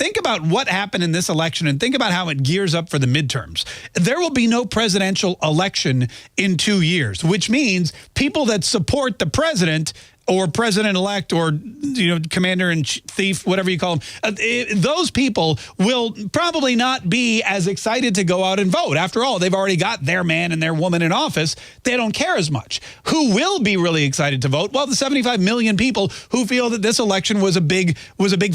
think about what happened in this election and think about how it gears up for the midterms. There will be no presidential election in 2 years, which means people that support the president or president-elect or, commander-in-chief, whatever you call them, those people will probably not be as excited to go out and vote. After all, they've already got their man and their woman in office. They don't care as much. Who will be really excited to vote? Well, the 75 million people who feel that this election was a big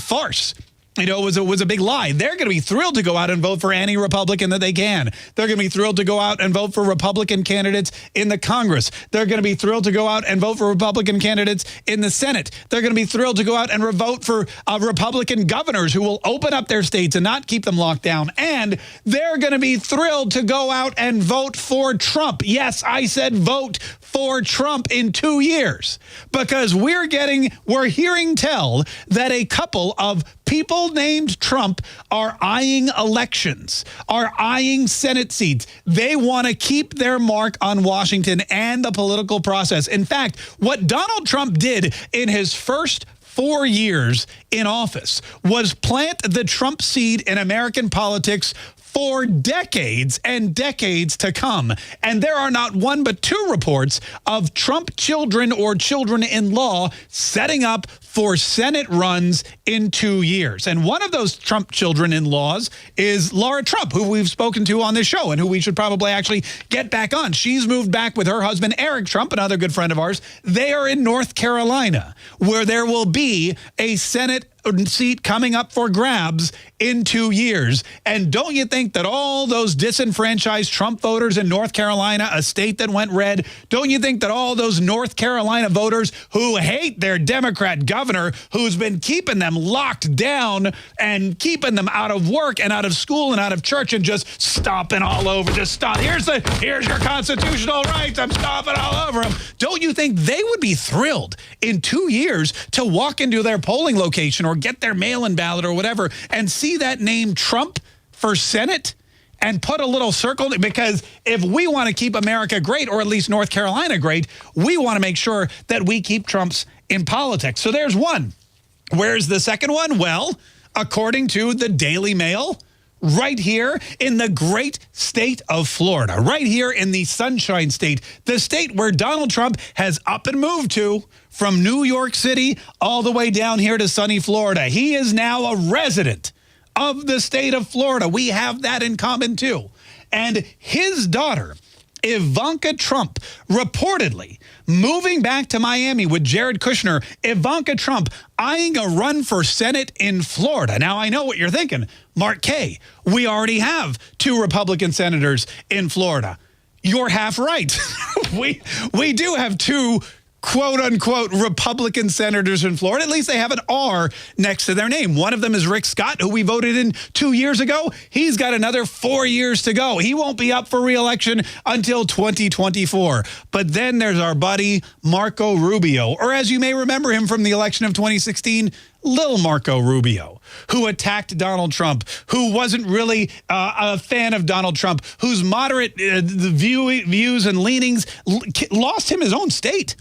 farce. It was a big lie. They're going to be thrilled to go out and vote for any Republican that they can. They're going to be thrilled to go out and vote for Republican candidates in the Congress. They're going to be thrilled to go out and vote for Republican candidates in the Senate. They're going to be thrilled to go out and vote for Republican governors who will open up their states and not keep them locked down. And they're going to be thrilled to go out and vote for Trump. Yes, I said vote for Trump in 2 years, because we're hearing tell that a couple of people named Trump are eyeing elections, are eyeing Senate seats. They want to keep their mark on Washington and the political process. In fact, what Donald Trump did in his first 4 years in office was plant the Trump seed in American politics for decades and decades to come. And there are not one but two reports of Trump children or children-in-law setting up for Senate runs in 2 years. And one of those Trump children-in-laws is Laura Trump, who we've spoken to on this show and who we should probably actually get back on. She's moved back with her husband, Eric Trump, another good friend of ours. They are in North Carolina, where there will be a Senate seat coming up for grabs in 2 years. And don't you think that all those disenfranchised Trump voters in North Carolina, a state that went red, don't you think that all those North Carolina voters who hate their Democrat governor, who's been keeping them locked down and keeping them out of work and out of school and out of church and just stomping all over, just stop, here's your constitutional rights, I'm stomping all over them. Don't you think they would be thrilled in 2 years to walk into their polling location or get their mail-in ballot or whatever and see that name Trump for Senate and put a little circle? Because if we want to keep America great, or at least North Carolina great, we want to make sure that we keep Trumps in politics. So there's one. Where's the second one? Well, according to the Daily Mail, right here in the great state of Florida, right here in the Sunshine State, the state where Donald Trump has up and moved to from New York City all the way down here to sunny Florida. He is now a resident of the state of Florida. We have that in common too. And his daughter, Ivanka Trump, reportedly moving back to Miami with Jared Kushner. Ivanka Trump eyeing a run for Senate in Florida. Now, I know what you're thinking. Mark Kaye, we already have 2 Republican senators in Florida. You're half right. we do have 2 quote-unquote Republican senators in Florida. At least they have an R next to their name. One of them is Rick Scott, who we voted in 2 years ago. He's got another 4 years to go. He won't be up for re-election until 2024. But then there's our buddy Marco Rubio, or as you may remember him from the election of 2016, Lil Marco Rubio, who attacked Donald Trump, who wasn't really a fan of Donald Trump, whose moderate views and leanings lost him his own state.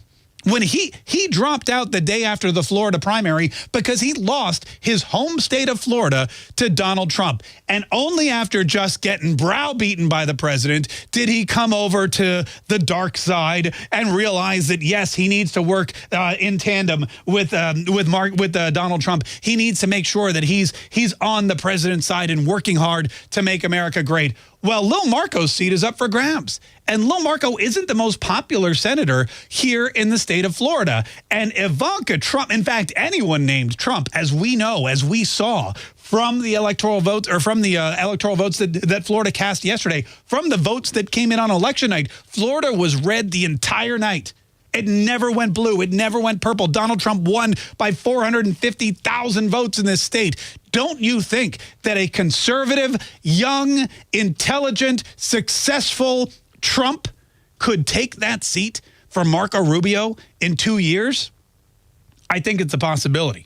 When he dropped out the day after the Florida primary because he lost his home state of Florida to Donald Trump. And only after just getting browbeaten by the president did he come over to the dark side and realize that, yes, he needs to work in tandem with Donald Trump. He needs to make sure that he's on the president's side and working hard to make America great. Well, Lil Marco's seat is up for grabs. And Lil Marco isn't the most popular senator here in the state of Florida. And Ivanka Trump, in fact, anyone named Trump, as we know, as we saw from the electoral votes, or from the electoral votes that Florida cast yesterday, from the votes that came in on election night, Florida was red the entire night. It never went blue. It never went purple. Donald Trump won by 450,000 votes in this state. Don't you think that a conservative, young, intelligent, successful Trump could take that seat for Marco Rubio in 2 years? I think it's a possibility.